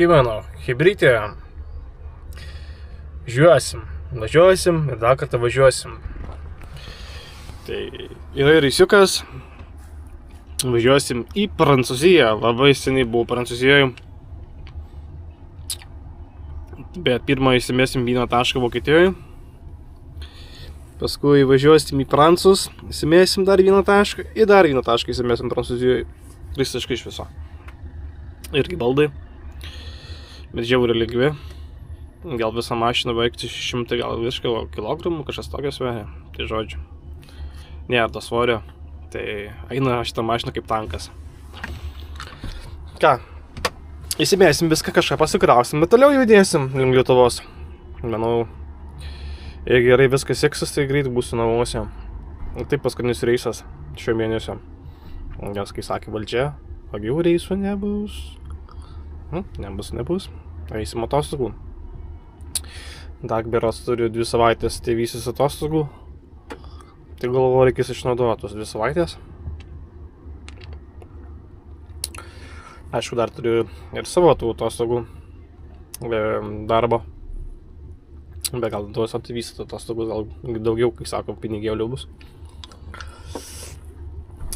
Gyvenu Chebrytėje. Važiuosim ir dar kartą važiuosim. Tai yra reisiukas. Važiuosim į Prancūziją. Labai seniai buvau Prancūzijoje. Bet pirmą įsimėsim vieną tašką Vokietijoje. Paskui važiuosim į Prancūz, įsimėsim dar vieną tašką ir dar vieną tašką įsimėsim Prancūzijoje. 3 taškai iš viso. Irgi baldai. Bet žiauriai lengvi. Gal visą mašiną beveik 600 gal virš kilogramų, kažkas tokio sveria. Tai žodžiu. Nėra to svorio. Tai eina šitą mašiną kaip tankas. Ką? Įsimėsim viską, kažką pasikrausim, bet toliau judėsim link Lietuvos. Manau, jei gerai viskas seksis, tai greit būsiu namuose. Tai paskutinis reisas šio mėnesio. Nes, kai sakė valdžia, daugiau reisų nebus. Nebus. Eisim atostogų. Dagberas turi 2 savaitės tėvystės atostogų. Tai galvoju, reikės išnaudoti tos 2 savaitės. Aišku, dar turiu ir savo tų atostogų darbo. Bet gal duos tėvystės atostogų, gal daugiau, kai sako, pinigėlių bus.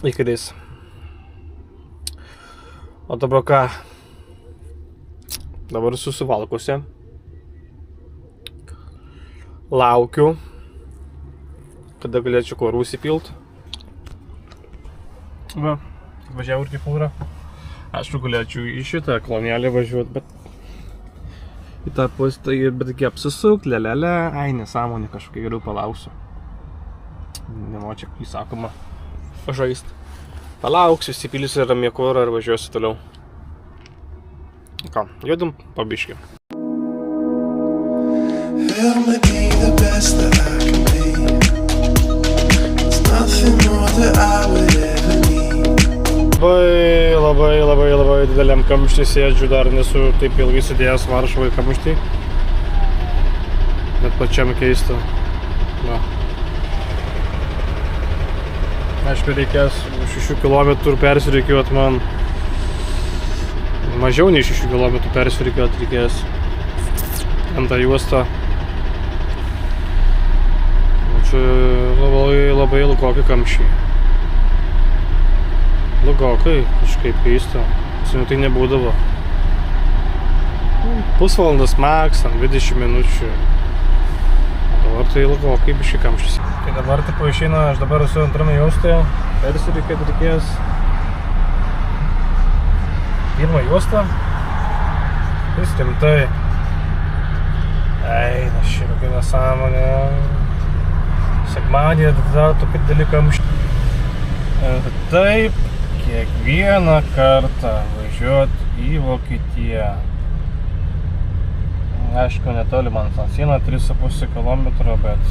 Įkadės. O dabar ką? Dabar susivalkusi. Laukiu, kada galėčiau korų įsipilt. Va, važiavau ir kepūrą. Aišku, galėčiau į šitą klonelį važiuoti, bet į tą postą ir bet iki apsisuk, lelele, ai, nesąmonė, kažkokia geriau palauksiu. Nemočia, kaip sakoma, žaist. Palauksiu, įsipilsiu ramiai korą ir važiuosiu toliau. Ką, judum pabiškį. Labai dideliam kamštį sėdžiu, dar nesu taip ilgai sėdėjęs Varšuvai kamštį. Net pačiam keista. Va. Aišku, reikės 6 km persirikiuoti man. Mažiau nei 6 km persirikiuoti reikės. Ant tą juostą. Čia labai ilgokai kamščiai. Ilgokai, kažkaip keista. Seniau tai nebūdavo. Pusvalandas max, 20 minučių. Dabar tai ilgokai biškai kamščiais. Tai dabar tipo išeina, aš dabar esu antrame juostoje. Persirikiuoti reikės. Pirmą juostą. Vis rimtai. Eina, šitokia nesąmonė. Sekmadienį dar tokie dideli kamščiai. Ir taip, kiekvieną kartą važiuoti į Vokietiją. Aišku, netoli man siena 3,5 km, bet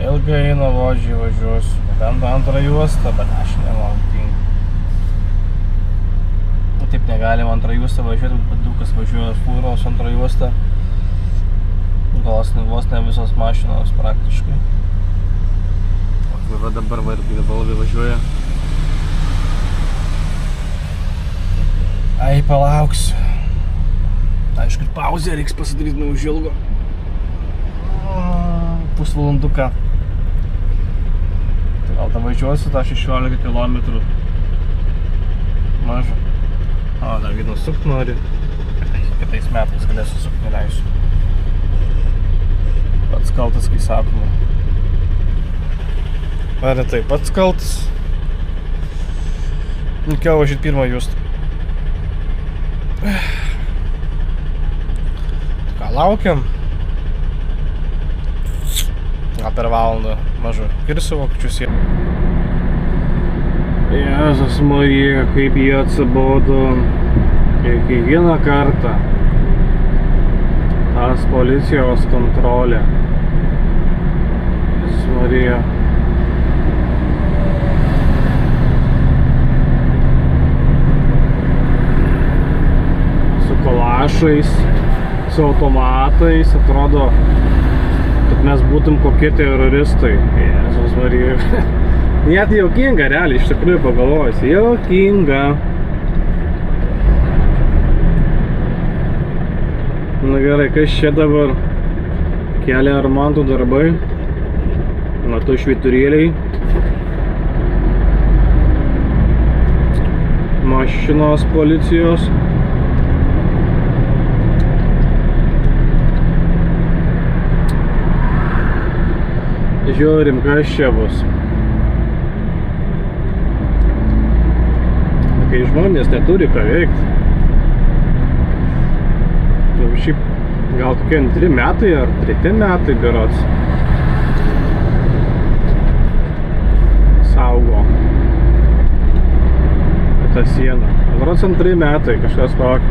ilgai nuovodžiai važiuosiu. Nebent antrą juostą, bet aš nemanau. Taip negalim antrą juostą važiuoti, bet daug kas važiuoja fūros antrą juostą. Vos ne visos mašinos praktiškai. Va dabar irgi labai važiuoja. Ai, palauksiu. Aišku, pauzę reiks pasidaryti neužilgo. Pusvalanduką. Tai gal tą važiuosiu tą 16 km. Maža. O, dar vieną sukt nori. Kitais metais galėsiu sukt, neleisiu. Pats kaltas, kai sakoma. Ar ne taip, pats kaltas. Ką važiuoti pirmą juostą. Ką, laukiam? Gal per valandą mažu. Kirsiu vokiečių sieną. Jėzus Marija, kaip jie atsibodo. Kiekvieną kartą. Tas policijos kontrolė. Jėzus Marija. Su kalašais, su automatais, atrodo, kad mes būtum kokie teroristai. Jėzus Marija. Net juokinga, realiai, iš tikrųjų pagalvojus. Juokinga. gerai, kas čia dabar? Kelia remonto darbai. Matau švyturėliai. Mašinos policijos. Žiūrim, kas čia bus. Kai žmonės neturi ką veikti. Šiaip gal kokie 2 metai ar 3 metai berods. Saugo tą sieną. Berods 2 metai kažkas tokio.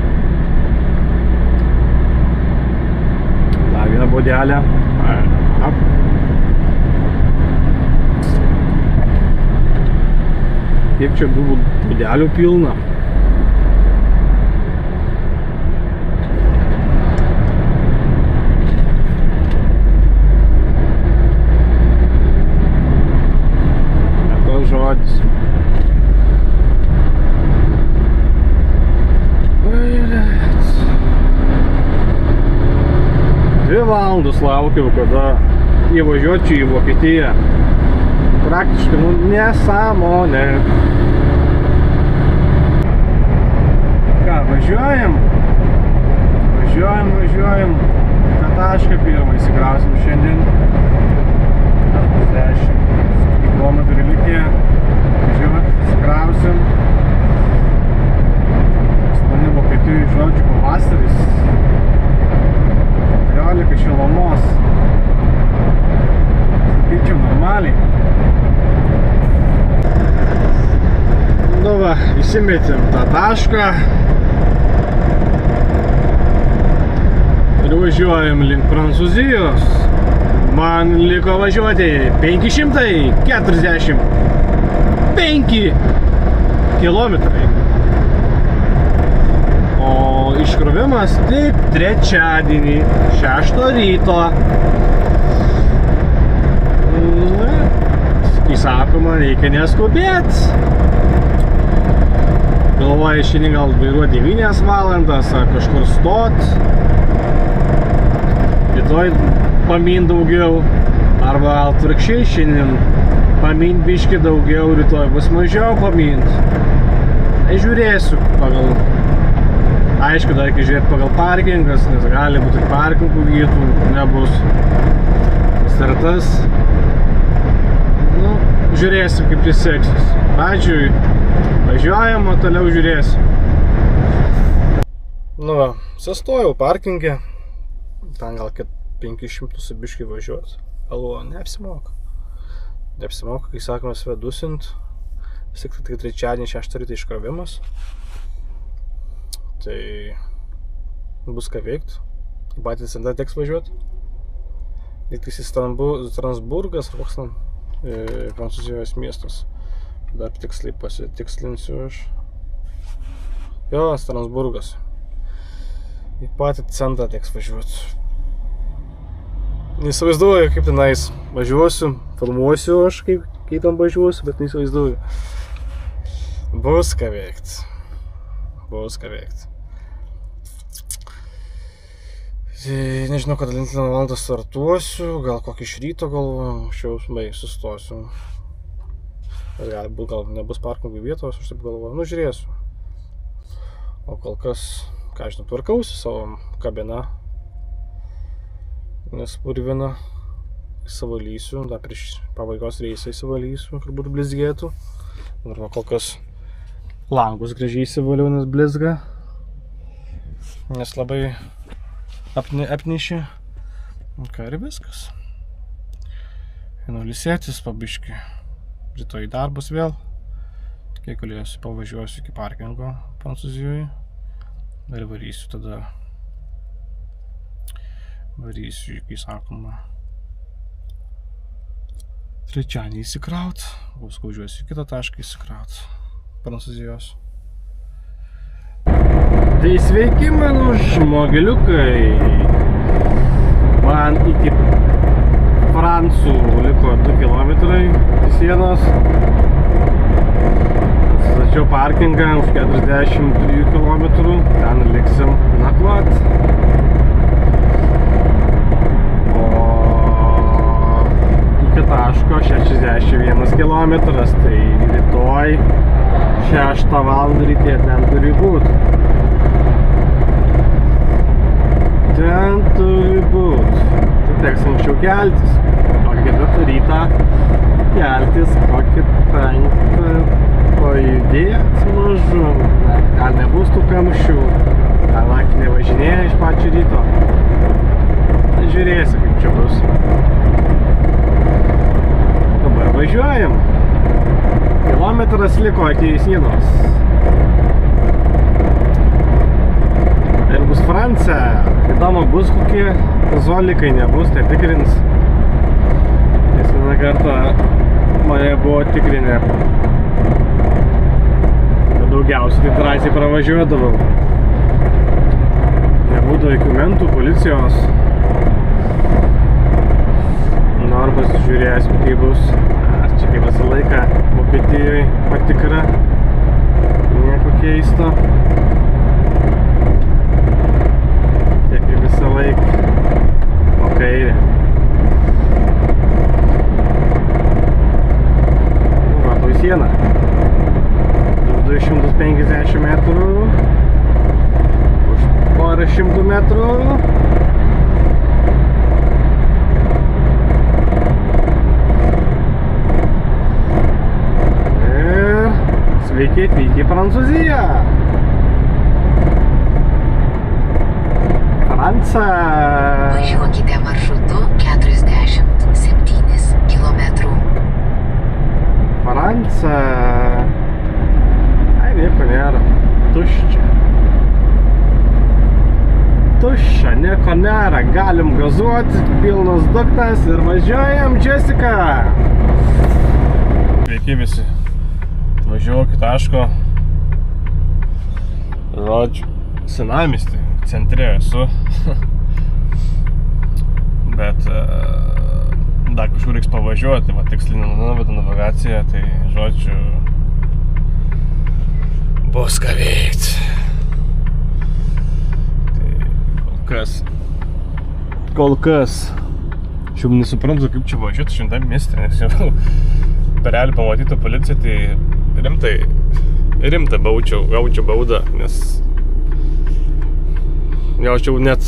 Dar vieną bodelę. Kiek čia buvo budelių pilna. Ne tas žodis. 2 valandas laukiau, kada įvažiuočiau į Vokietiją. Praktiškai, nesąmonė. Ką, važiuojam? Važiuojam. Tą tašką pirmą įsikrausim šiandien. 10 km likę. Važiuot, įsikrausim. Pas mane Vokietijoj žodžiu pavasaris. 14 šilumos. Sakyčiau, normaliai. Nu va, įsimetėm tą tašką ir važiuojam link Prancūzijos. Man liko važiuoti 545 kilometrai. O iškrovimas tik trečiadienį, 6 ryto. Kai sakoma, reikia neskubėti. Galvoju, šiandien gal vairuoti 9 valandas ar kažkur stot. Rytoj pamin daugiau. Arba atvirkščiai, šiandien pamin biškį daugiau, rytoj bus mažiau pamint. Tai žiūrėsiu pagal... Aišku, dar reikia žiūrėti pagal parkingas, nes gali būti ir parkingų vietų, nebus. Startas. Nu, žiūrėsim, kaip tai seksis. Pradžiui važiuojam, o toliau žiūrėsim. Nu va, sustojau parkingė. Ten gal 500 biškai važiuot. Galvoju, neapsimoka. Neapsimoka, kai sakome, svedusint. Vis tik tai trečiadienį 6 ryto iškrovimas. Tai bus ką veikti. Į patį centrą teks važiuoti. Lygtais į Strasburgas, ar koks ten Prancūzijos miestas. Dar tiksliai pasitikslinsiu aš. Jo, Strasburgas. Į patį centrą teks važiuoti. Neįsivaizduoju, kaip tenais važiuosiu, filmuosiu aš, kaip ten važiuosiu, bet neįsivaizduoju. Bus ką veikti. Bus ką veikti. Nežinau, kada 9 valandą startuosiu, gal kokį iš ryto galvoju, anksčiau sustosiu. Gal nebus parkingų vietos, aš taip galvoju, nu žiūrėsiu. O kol kas, ką žinau, tvarkausi savo kabiną. Nespurvina, įsivalysiu, dar prieš pabaigos reisą įsivalysiu, kur būtų blizgėtų. Ir kol kas langus gražiai įsivaliau, nes blizga. Nes labai apnišė. Ką ir viskas. Einu lisėtis pabiškį. Rytoj į darbus vėl. Kiek galėsiu, pavažiuosiu iki parkingo Prancūzijoje. Ir varysiu tada. Varysiu, kai sakoma, trečiadienį įsikraut. Paskui važiuosiu į kitą tašką įsikraut. Prancūzijos. Tai sveiki, mano žmogeliukai. Man iki Francų liko 2 kilometrai iki sienos. Stačiau parkingą už 43 kilometrų. Ten liksim nakvot. kilometras, tai rytoj 6 val. Ryte ten turi būti. Ten turi būti. Tai teks anksčiau keltis. Kokį 4 rytą keltis, kokį 5 pajudėt mažu. Gal nebus tų kamščių. Gal naktį nevažinėja iš pačio ryto. Žiūrėsiu, kaip čia bus. Dabar važiuojam. Kilometras liko iki sienos. Ir bus Francija. Įdomu, bus kokie zolikai, nebus, tai tikrins. Nes vieną kartą mane buvo tikrinę. Daugiausiai tai drąsiai pravažiuodavau. Nebūdavo jokių mentų, policijos. Nors pasižiūrėsim, kaip bus. Ar čia kaip visą laiką Vokietijoje patikra. Nieko keisto. Tiek kaip visą laiką. O kairė. Matau sieną. 250 metrų. Už porą šimtų metrų. Sveiki atvykę į Prancūziją. Francija. Važiuokite maršrutu 47 km. Francija. Ai, nieko nėra. Tuščia. Tuščia, nieko nėra. Galim gazuoti, pilnas dugnas ir važiuojam, Jessica. Sveiki visi. Važiuoju iki taško. Žodžiu, senamiestį, centre esu. Bet dar kažkur reiks pavažiuoti, va tikslinė nuveda navigacija, tai žodžiu bus ką veikti. Tai kol kas aš jau nesuprantu, kaip čia važiuoti šiandien mieste, nes jau perelį pamatytų policiją, tai rimtą gaučiau baudą, nes jaučiau net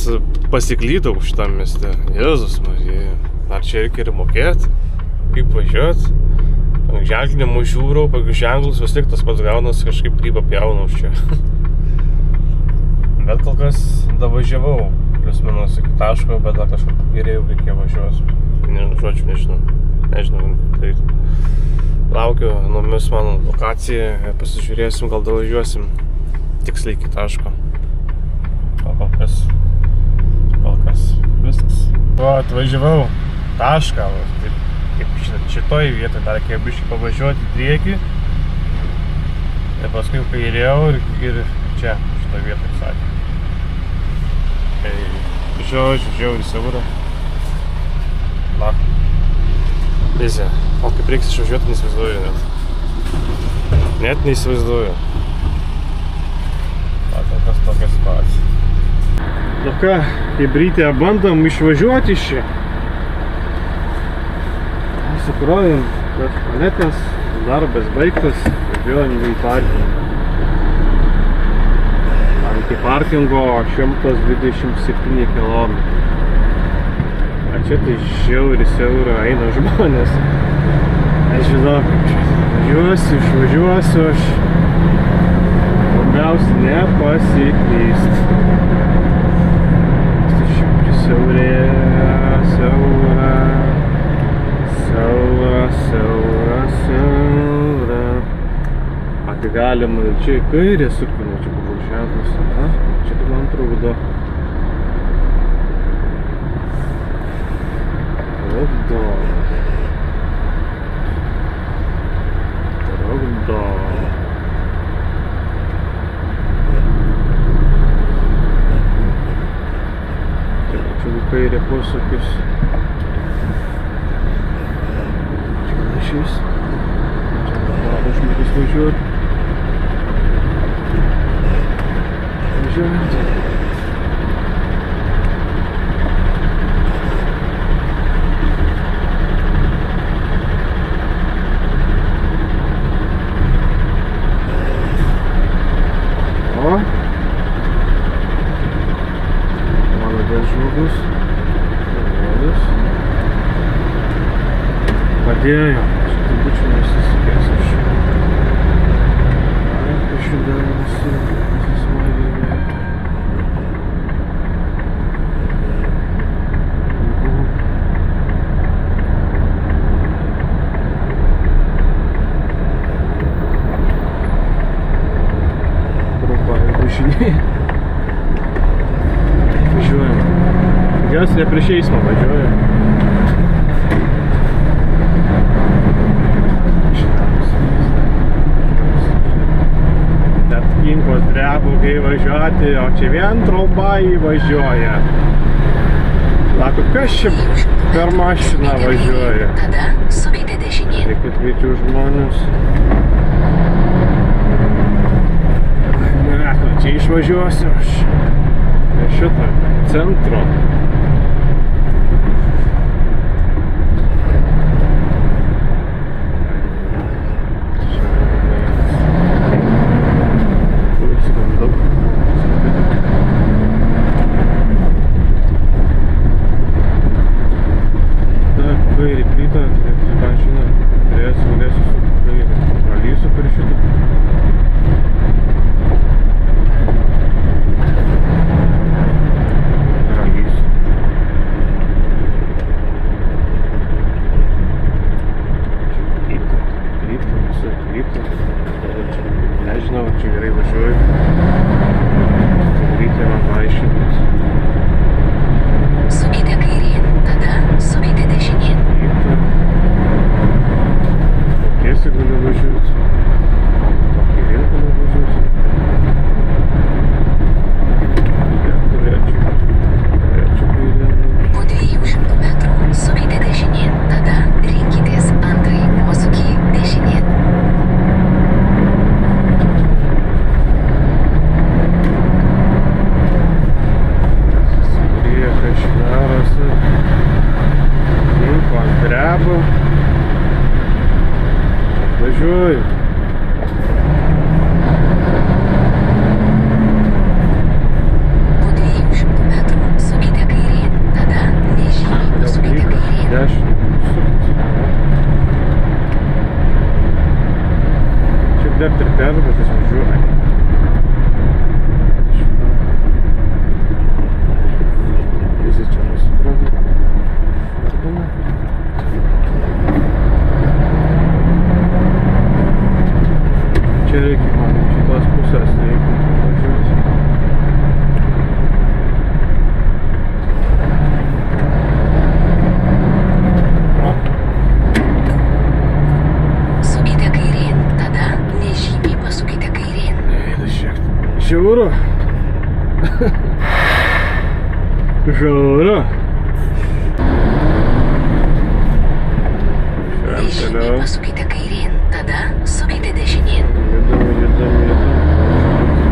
pasiklydau šitam mieste. Jėzus Marija, ar čia reikia ir mokėti, kaip važiuoti? Ženklinimų žiūrau, pagal ženklus vis tiek tas pats gaunas, kažkaip grybą pjaunau čia. Bet kol kas davažiavau, plius minus iki taško, bet dar kažkur geriau reikėjo važiuoti. Nežinau, tai laukiu numis mano lokaciją ir pasižiūrėsim, gal davažiuosim tiksliai iki taško. Kol kas viskas. Atvažiavau tašką, kaip šitoj vietoj dar reikėjo biškį pavažiuoti į priekį. Ir paskui kairėjau ir čia, šitoj vietoj sakė. Tai žiauriai siaura. Vizija. O kaip reiks išvažiuoti, neįsivaizduoju net. Net neįsivaizduoju. Kol kas tokia situacija. Nu ką, kaip ryte bandom išvažiuoti iš čia. Susikrovėm tas paletės, darbas baigtas, važiuojam į parkingą. Iki parkingo 127 km. A čia tai žiauriai siaura eina žmonės. Aš žinau, kaip čia išvažiuosiu aš. Labiausiai nepasiklyst. Tai šiaip siaurėja, siaura. A tai galima čia į kairę sukti, čia pagal ženklus. Čia tai man trukdo. Trukdo. Čia į kairę posūkis. Čia panašiais. Čia žmogus važiuoti. Važiuojant. žmogus. Padėjo. Šitai būčiau nesisukęs aš. Ai, kažkada visi smagė vėtų. Važiuojam. Tikriausiai ne prieš eismą važiuoja. Net kinkos drebu, kai važiuoti, o čia vien tramvajai važiuoja. Sako, kas čia per mašiną važiuoja? Tada sukite dešinėn. Reikia kviečiu žmonės. Čia išvažiuosiu aš iš šito centro. Tak, kairį plytą, ką žinau, turėsiu su kairį. Valysiu per šitą. Nežinau, čia gerai važiuoju. Reikia man paaiškinti. Sukite kairėn, tada sukite dešinėn. Tiesiai galiu važiuoti. Kairėn galiu važiuoti. Turėčiau kairėn. Po 200 metrų sukite dešinėn, tada rinkitės antrąjį posūkį dešinėn. Dreba. Važiuoju. Po 200 metrų sukite kairėn, tada nežymiai pasukite kairėn. Čia dar ir pervažiuos važiuoju. Visi čia nusiprovė. Čia reikia man šitos pusės reikia važiuoti. Sukite kairėn, tada nežymiai pasukite kairėn. Eida šiek tiek. Žiauru. Žiauru. Nežymiai pasukite kairėn, tada sukite dešinėn. Judam.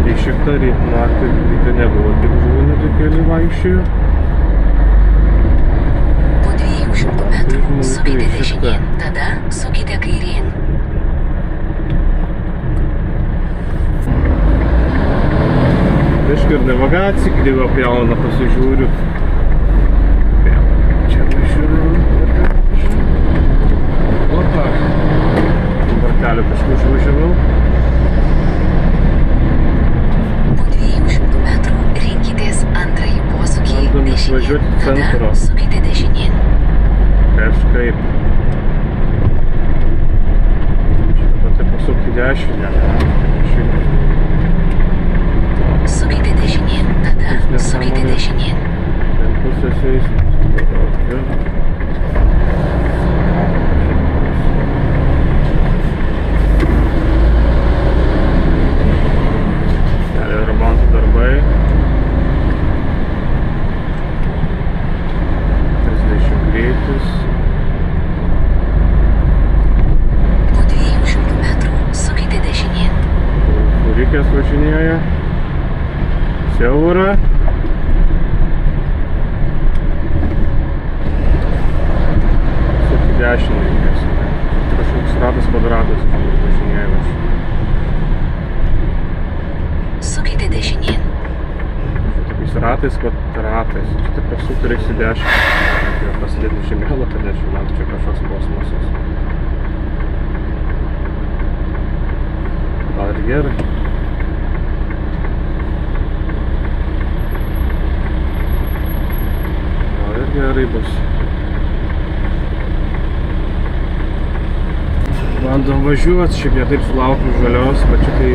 Tai šiek tiek naktį ryte nebuvo tik žmonių, tai keli vaikščiojo. Po 200 metrų sukite dešinėn, tada sukite kairėn. Biškai ir navigacija kryva pjauna, pasižiūriu. Čia važiuoju. Opa. Vartelio kažkur išvažiavau. Po 200 metrų rinkitės antrąjį posūkį Bandom dešinėn, išvažiuoti į tada centrą. sukite dešinėn. Kažkaip. Dabar tai pasukti dešinę. Sukite dešinėn, tada sukite dešinėn. Ten pusės eismas. Kelio remonto darbai. 30 greitis. Po 200 metrų sukite dešinėn. Furikės važinėja. Siaura. Sukti dešinę reikės. Kažkoks ratas kvadratas važinėja. Sukite dešinėn. Tokiais tokiais ratais, kvadratais. Čia taip pasukti reiks į 10. Jau pasidėti žemėlapį, nežinau, man čia kažkoks kosmosas. Gal ir gerai. Gal ir gerai bus. Bandom važiuoti, šiaip ne taip sulaukiu žalios, bet čia tai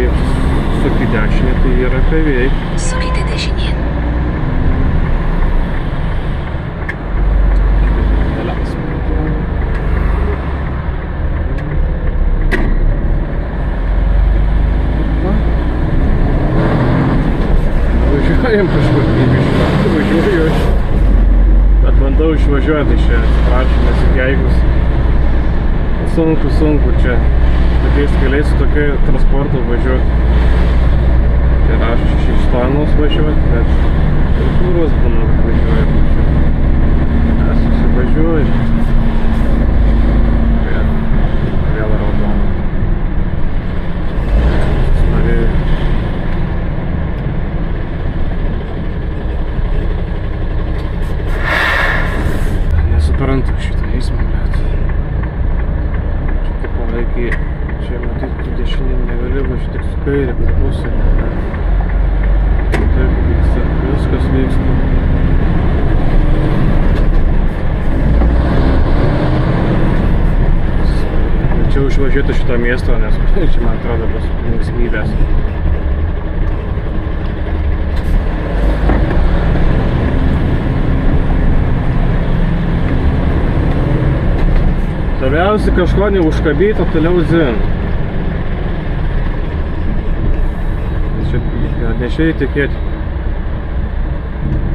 suki dešinė, tai yra ką veikti. Sukite dešinėn. Važiuojam kažkur, važiuoju aš. Bet bandau išvažiuoti iš čia, atsiprašau, nesikeikus. Sunku čia. Tokiais keliais su tokiu transportu važiuoti. Tai rašo 6 tonus važiuoti, bet kultūros būna važiuoju. Aš susivažiuoju. Vėl raudona. Norėjau. Nesuprantu šitą eismą, bet čia matyti, tu dešinėm negali važiuoti, tik su kairė, bet pusė. Taip vyksta, viskas vyksta. Čia užvažiuoti šito miesto, nes čia man atrodo bus linksmybės. Svarbiausia kažko neužkabyti, o toliau zin. Nešiai tikėti.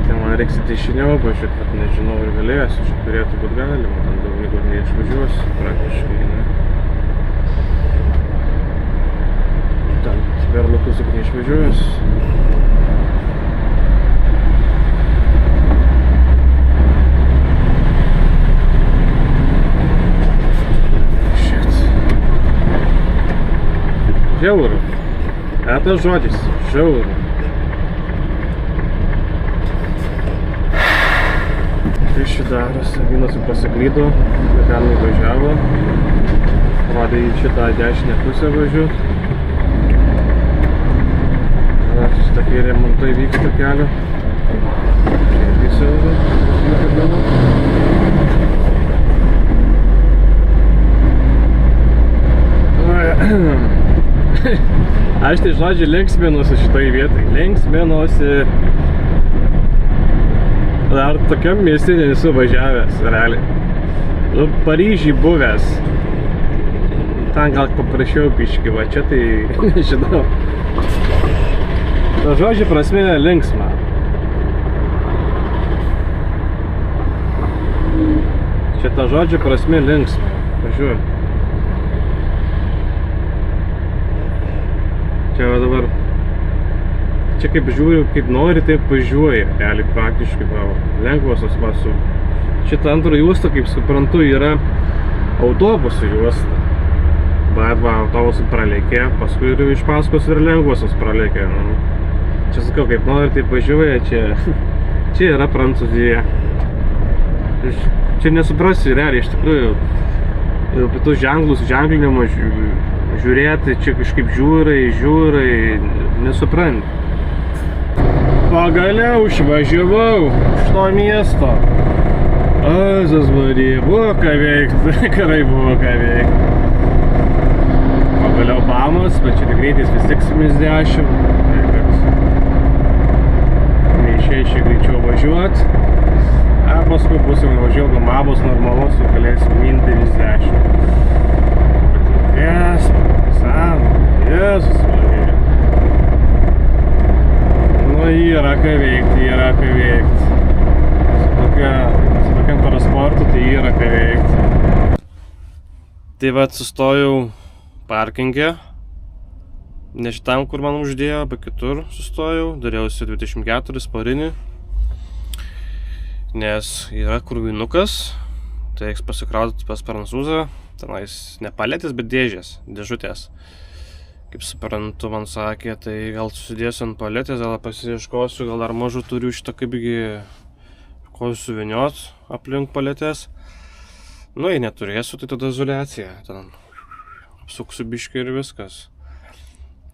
Tai man reiks į dešiniau važiuoti, bet nežinau ir galėsiu, čia turėtų būt galima, ten daug niekur neišvažiuosiu, praktiškai, ne. Ten verlukus tik neišvažiuosiu. Žiauru. Это žodis. Žiauru. Kai šį daras, vynas jau pasiklydo, bet ten nuvažiavo. Rodė į šitą dešinę pusę važiuot. Tokie remontai vyksta kelio. Čia visi Aš tai žodžiu linksminuosi šitoj vietai. Linksminuosi. Dar tokiam mieste nesu važiavęs, realiai. Nu, Paryžiui buvęs. Ten gal paprašiau biškį, va čia tai nežinau. Ta žodžiu prasme linksma. Čia ta žodžiu prasme linksma. Važiuoju. Čia dabar, čia kaip žiūriu, kaip nori, taip važiuoja, realiai praktiškai, lengvosios su šitą antrą juostą, kaip suprantu, yra autobusų juosta. Bet va, autobusų praleikė, paskui ir iš paskos ir lengvosios praleikė. Čia sakau, kaip nori, taip važiuoja, čia yra Prancūzija. Čia nesuprasi, realiai, iš tikrųjų, tų ženklus, ženklinimo žiūrėti, čia kažkaip žiūrai, nesupranti. Pagaliau išvažiavau iš to miesto. Azas Marija, buvo ką veikti, tikrai buvo ką veikti. Pagaliau Bamas, bet čia greitis vis tik 70. Neišeičiai greičiau važiuoti. Paskui bus jau važiuoti Mabos normalus, jau galėsim minti 90. Jėzus Marija. Nu, yra ką veikti. Su tokiam transportu tai yra ką veikti. Tai va, sustojau parkinge. Ne šitam, kur man uždėjo, bet kitur sustojau. Dariausi 24 sparinį. Nes yra kurvinukas. Tai reiks pasikrauti pas prancūzą. Tenais ne paletės, bet dėžės, dėžutės. Kaip suprantu, man sakė, tai gal susidėsiu ant paletės, gal pasiieškosiu, gal dar mažu turiu šitą kaipgi kojų suviniot aplink paletės. Nu, jei neturėsiu, tai tada izoliacija. Ten apsuksiu biškį ir viskas.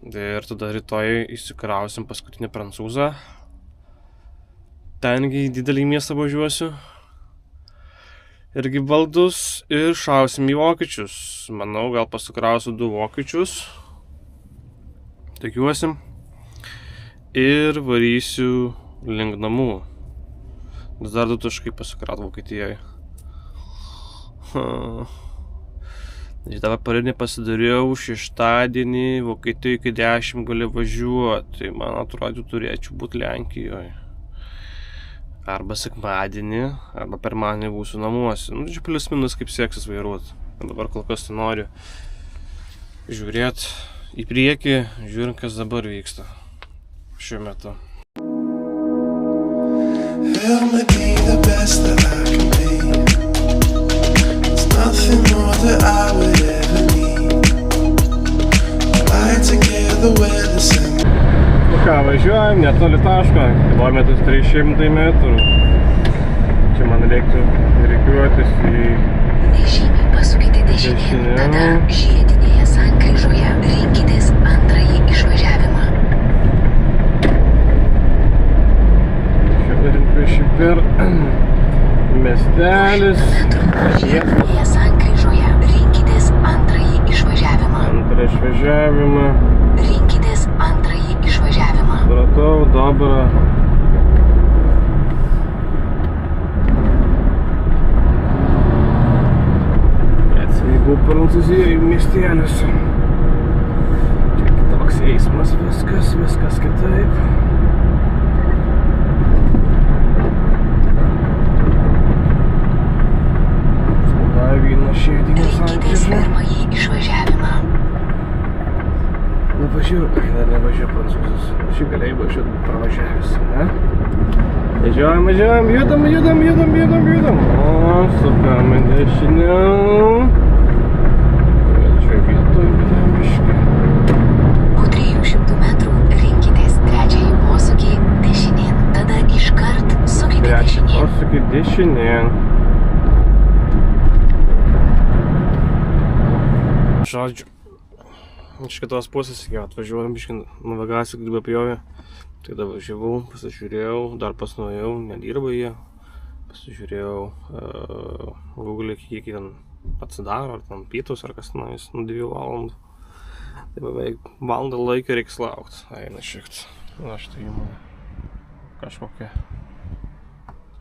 Ir tada rytoj įsikrausim paskutinį Prancūzą. Tengi į didelį miestą važiuosiu. Irgi baldus ir šausim į vokiečius. Manau, gal pasikrausiu 2 vokiečius. Tikiuosi. Ir varysiu link namų. Nes dar 2 taškai pasikraut Vokietijoje. Dabar parinį pasidariau, šeštadienį Vokietijoje iki 10 gali važiuoti. Tai man atrodo, turėčiau būti Lenkijoje. Arba sekmadienį, arba pirmadienį būsiu namuose. Nu, čia plius minus kaip seksis vairuoti. Dabar kol kas tai noriu žiūrėti į priekį, žiūrint, kas dabar vyksta šiuo metu. Help me be the best that I can be. There's nothing more that I would ever need. Fly together where the sun. Nu ką, važiuojam netoli taško, kilometras 300 metrų. Čia man reiktų rikiuotis į Nežymiai pasukite dešinėn, tada žiedinėje sankryžoje rinkitės antrąjį išvažiavimą. Šiaip per miestelis. Žiedinėje sankryžoje rinkitės antrąjį išvažiavimą. Antrą išvažiavimą. Rinkitės antrąjį išvažiavimą. Supratau, dobra. Atsveikau Prancūzijoje miestelius. Čia kitoks eismas, viskas kitaip. Dar vieną šiedinį Rinkitės sankryžą. pirmąjį išvažiavimą. Dar nevažiuoju Prancūzus. Šiaip galėjai važiuoti pravažiavęs, ne? Važiuojam, judam. O, sukame dešiniau. Čia vietoj biškį. Po 300 metrų rinkitės trečiąjį posūkį dešinėn, tada iškart sukite Trečią dešinėn. posūkį dešinėn. Žodžiu. Iš kitos pusės atvažiuojam biškį navigaciją, kaip apjovė. Tai dabar važiavau, pasižiūrėjau, dar nuėjau, nedirba jie. Pasižiūrėjau Google, kiek ten atsidaro, ar ten pietus, ar kas tenais, 2 valandų. Tai beveik valandą laiką reiks laukti. Eina šiekt. Aš tai įmonė. Kažkokia.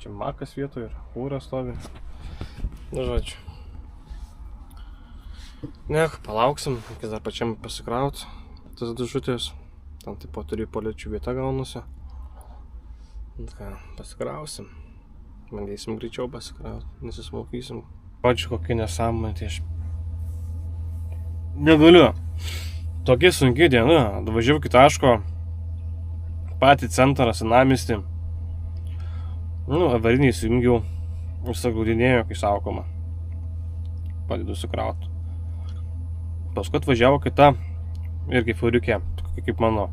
Čia makas vietoje ir kūra stovi. Na, žodžiu. Ne, palauksim, reikės dar pačiam pasikraut tas dėžutės. Ten taip pat turi polėčių vieta gaunasi. Ką, pasikrausim. Bandysim greičiau pasikraut, nesismaukysim. Pačiu kokia nesąmonė, tai aš negaliu. Tokia sunki diena. Važiavau iki taško, patį centrą, senamiestį. Nu, avarinį įsijungiau ir saglaudinėjo, kai saukoma. Padedu sukrauti. Paskui atvažiavo kita irgi furiukė, kaip mano,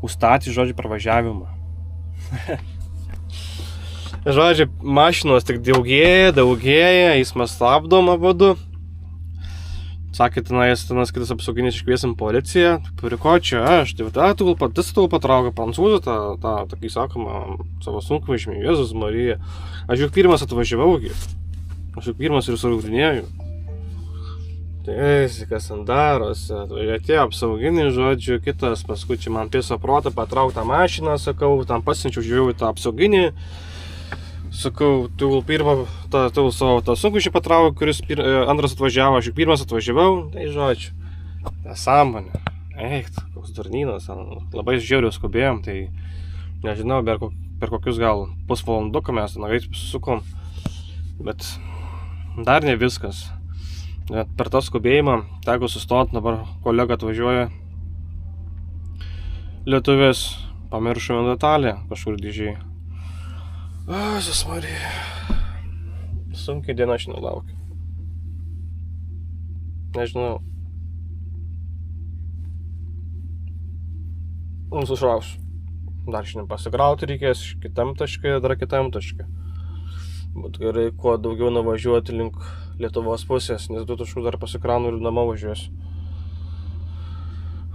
užstatė, žodžiu, pravažiavimą. Žodžiu, mašinos tik daugėja, eismas stabdom abudu. Sakė, tenais kitas apsauginis iškviesim policiją. Prie ko čia aš? Tai tu patraukia prancūzų, tokį sakoma, savo sunkvežimį, Jėzus Marija. Aš juk pirmas atvažiavau, aš juk pirmas ir surūdinėjau. Tai kas ten darosi, atėjo apsauginį, žodžiu, kitas, paskui čia man piso protą patrauktą mašiną, sakau, tam pasiunčiau, žiūrėjau į tą apsauginį, sakau, tu pirmą, tu savo tą sunkvežimį patrauk, kuris antras atvažiavo, aš juk pirmas atvažiavau, tai žodžiu, nesąmonė, koks durnynas, labai žiauriai skubėjom, tai nežinau, per kokius gal pusvalanduką mes ten greit pasisukom, bet dar ne viskas. Net per tą skubėjimą teko sustoti, dabar kolega atvažiuoja lietuvės, pamiršome detalę kažkur dėžiai. Jėzus Marija, sunkiai diena šiandien laukia. Nežinau. Sušrausiu. Dar šiandien pasikrauti reikės kitam taškai, dar kitam taškai. Bet gerai, kuo daugiau nuvažiuoti link Lietuvos pusės, nes 2 taškus dar pasikraunu ir namo važiuosiu.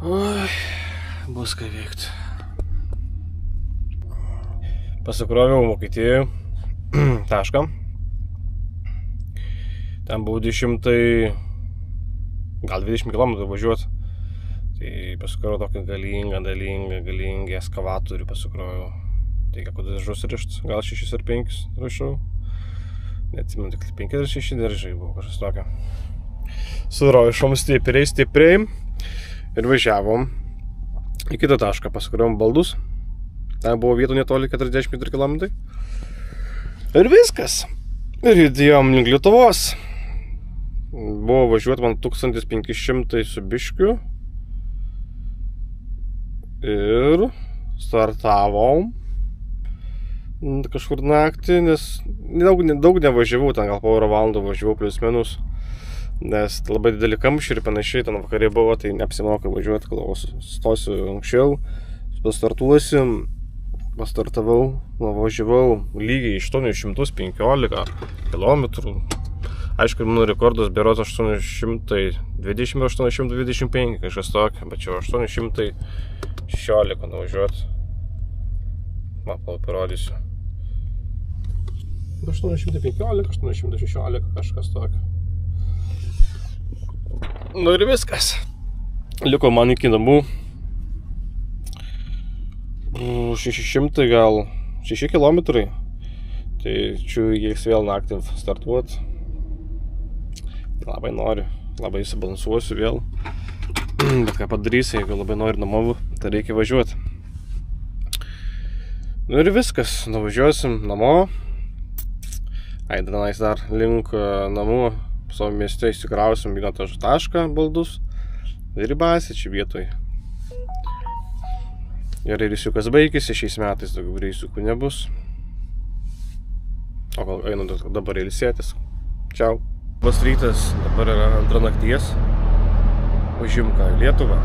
Oi, bus ką veikti. Pasikroviau Vokietijoje tašką. Ten buvo 200, gal 20 km važiuoti. Tai pasikroviau tokį galingą eskavatorių pasikroviau. Tai kokius daržus rišt, gal 6 ar 5 rišau. Neatsimenu, tik 5 ar 6 daržai buvo kažkas tokio. Sudrovišom stipriai ir važiavom į kitą tašką, pasikroviau baldus. Ten buvo vietų netoli 44 km. Ir viskas. Ir įdėjom link Lietuvos. Buvo važiuoti man 1500 su biškiu. Ir startavom kažkur naktį, nes daug nevažiavau, ten gal porą valandų važiavau plius minus, nes labai didelį kamštį ir panašiai, ten vakarė buvo, tai neapsimoka važiuoti, galvoju, stosiu anksčiau, pastartuosiu, pastartavau, nuvažiavau lygiai 815 km. Aišku, mano rekordas berods 820 ar 825, kažkas tokio, bet čia 816 nuvažiuoti. Va, parodysiu. 815, 816, kažkas tokio. Nu ir viskas. Liko man iki namų 600 gal 6 kilometrai. Tai čia reiks vėl naktį startuoti. Labai noriu, labai įsibalansuosiu vėl. Bet ką padarysi, jeigu labai nori namo, tai reikia važiuoti. Nu ir viskas, nuvažiuosim namo. Aidanais dar link namų savo mieste įsikrausim į tą tašką baldus. Ir į bazę čia vietoj. Ir reisiukas baigėsi, šiais metais daugiau reisiukų nebus. O gal einu dabar ilsėtis. Čiau. Labas rytas, dabar yra 2 nakties. Važiuojam ką į Lietuvą.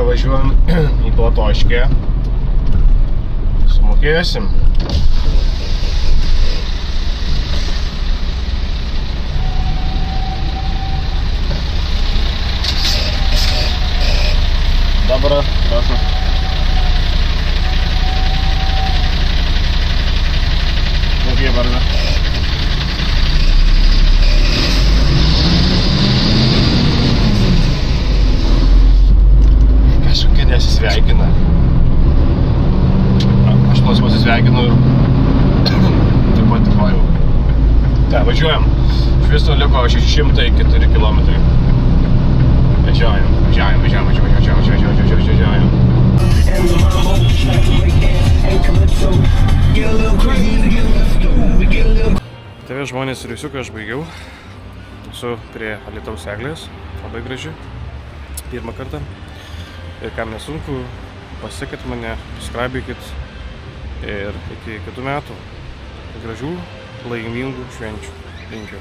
Važiuojam į Platoškę, sumokėsim. Dabar, prašau. Kokie vardą? Nesisveikina. Aš nors pasisveikinu ir taip pat dėkoju. Tai, važiuojam. Iš viso liko 604 km. Važiuojam. TV žmonės reisiuką aš baigiau. Esu prie Alytaus eglės. Labai graži. Pirmą kartą. Ir kam nesunku, pasiekit mane, subscribykit ir iki kitų metų gražių, laimingų švenčių. Linkiu.